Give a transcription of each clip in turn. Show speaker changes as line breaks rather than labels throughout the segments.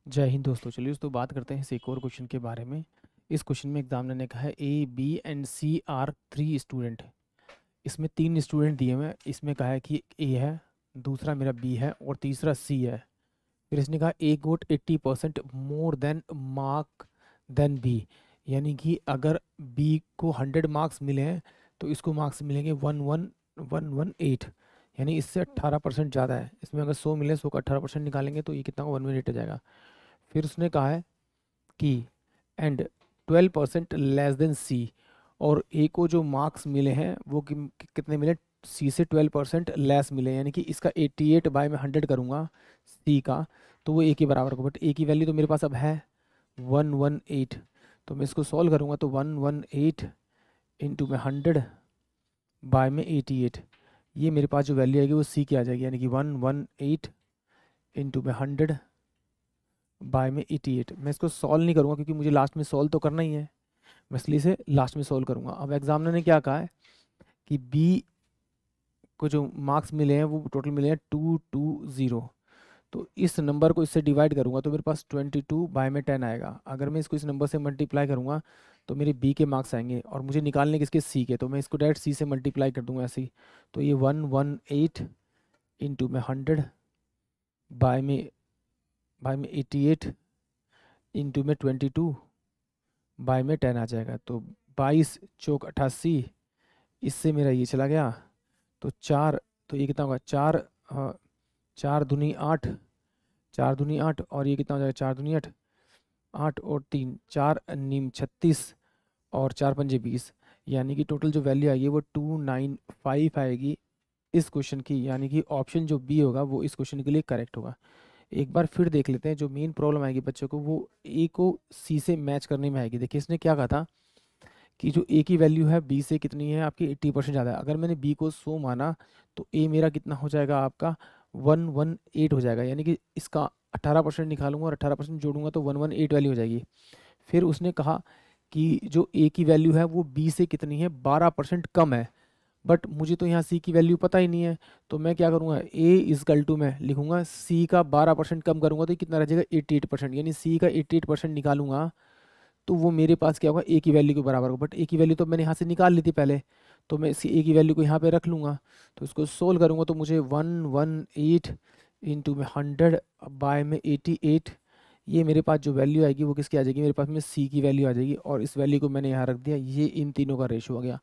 जय हिंद दोस्तों। चलिए दोस्तों बात करते हैं इस एक और क्वेश्चन के बारे में। इस क्वेश्चन में एग्जामिनर ने कहा है A B and C are 3 student. इसमें 3 स्टूडेंट दिए हुए हैं। इसमें कहा है कि ए है, दूसरा मेरा बी है और तीसरा सी है। फिर इसने कहा A got 80% more than mark than B, यानी कि अगर बी को 100 मार्क्स मिले हैं तो इसको मार्क्स मिलेंगे 11118, यानी इससे 18% ज़्यादा है। इसमें अगर 100 मिले, 100 का 18% निकालेंगे तो ये कितना 118 हो जाएगा। फिर उसने कहा है कि एंड 12% लेस देन सी, और ए को जो मार्क्स मिले हैं वो कितने मिले, सी से 12% लेस मिले, यानी कि इसका 88 बाय में 100 करूँगा सी का तो वो ए के बराबर होगा। बट ए की वैल्यू तो मेरे पास अब है 118, तो मैं इसको सॉल्व करूँगा तो 118 इंटू में 100 बाय में 88, ये मेरे पास जो वैल्यू आएगी वो सी की आ जाएगी, यानी कि 118 इंटू में 100 बाय में 88। मैं इसको सॉल्व नहीं करूँगा क्योंकि मुझे लास्ट में सॉल्व तो करना ही है, मैं इसलिए से लास्ट में सॉल्व करूँगा। अब एग्जामिनर ने क्या कहा है कि बी को जो मार्क्स मिले हैं वो टोटल मिले हैं 220, तो इस नंबर को इससे डिवाइड करूँगा तो मेरे पास 22 बाय में 10 आएगा। अगर मैं इसको इस नंबर से मल्टीप्लाई करूँगा तो मेरे बी के मार्क्स आएंगे, और मुझे निकालने किसके सी के, तो मैं इसको डायरेक्ट सी से मल्टीप्लाई कर दूँगा ऐसे ही। तो ये 118 इंटू में 100 बाय में 88 इंटू में 22 बाय में 10 आ जाएगा। तो 22 चौक 88, इससे मेरा ये चला गया तो 4, तो ये कितना होगा 4, 4 दूनी 8, 4 दूनी 8, और ये कितना हो जाएगा 4 दूनी 8, 8 और 3 4 नीम 36 और 4 पंजे 20, यानी कि टोटल जो वैल्यू आएगी वो 295 आएगी इस क्वेश्चन की, यानी कि ऑप्शन जो बी होगा वो इस क्वेश्चन के लिए करेक्ट होगा। एक बार फिर देख लेते हैं, जो मेन प्रॉब्लम आएगी बच्चों को वो ए को सी से मैच करने में आएगी। देखिए इसने क्या कहा था कि जो ए की वैल्यू है बी से कितनी है आपकी 80% ज़्यादा है। अगर मैंने बी को 100 माना तो ए मेरा कितना हो जाएगा आपका 118 हो जाएगा, यानी कि इसका 18% निकालूंगा और 18% जोड़ूंगा तो 118 वैल्यू हो जाएगी। फिर उसने कहा कि जो ए की वैल्यू है वो बी से कितनी है 12% कम है, बट मुझे तो यहाँ सी की वैल्यू पता ही नहीं है, तो मैं क्या करूँगा ए इजकल टू में लिखूंगा सी का 12% कम करूँगा तो कितना रह जाएगा 88%, यानी सी का 88% निकालूंगा तो वो मेरे पास क्या होगा ए की वैल्यू के बराबर होगा। बट ए की वैल्यू तो मैंने यहाँ से निकाल ली थी पहले, तो मैं इसी ए की वैल्यू को यहाँ पे रख लूँगा। तो इसको सोल्व करूँगा तो मुझे 118 इंटू में 100 बाय में 88, ये मेरे पास जो वैल्यू आएगी वो किसकी आ जाएगी, मेरे पास में सी की वैल्यू आ जाएगी, और इस वैल्यू को मैंने यहाँ रख दिया। ये इन तीनों का रेशो हो गया।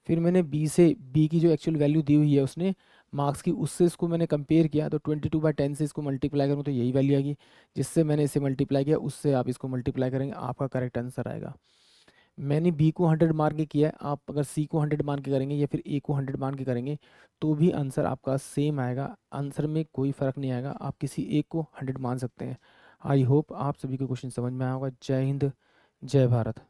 फिर मैंने बी से, बी की जो एक्चुअल वैल्यू दी हुई है उसने मार्क्स की, उससे इसको मैंने कंपेयर किया तो 22/10 से इसको मल्टीप्लाई करूँ तो यही वैल्यू आएगी। जिससे मैंने इसे मल्टीप्लाई किया उससे आप इसको मल्टीप्लाई करेंगे, आपका करेक्ट आंसर आएगा। मैंने बी को 100 मान के किया है, आप अगर सी को 100 मान के करेंगे या फिर ए को 100 मान के करेंगे तो भी आंसर आपका सेम आएगा। आंसर में कोई फ़र्क नहीं आएगा, आप किसी एक को 100 मान सकते हैं। आई होप आप सभी को क्वेश्चन समझ में आया होगा। जय हिंद, जय भारत।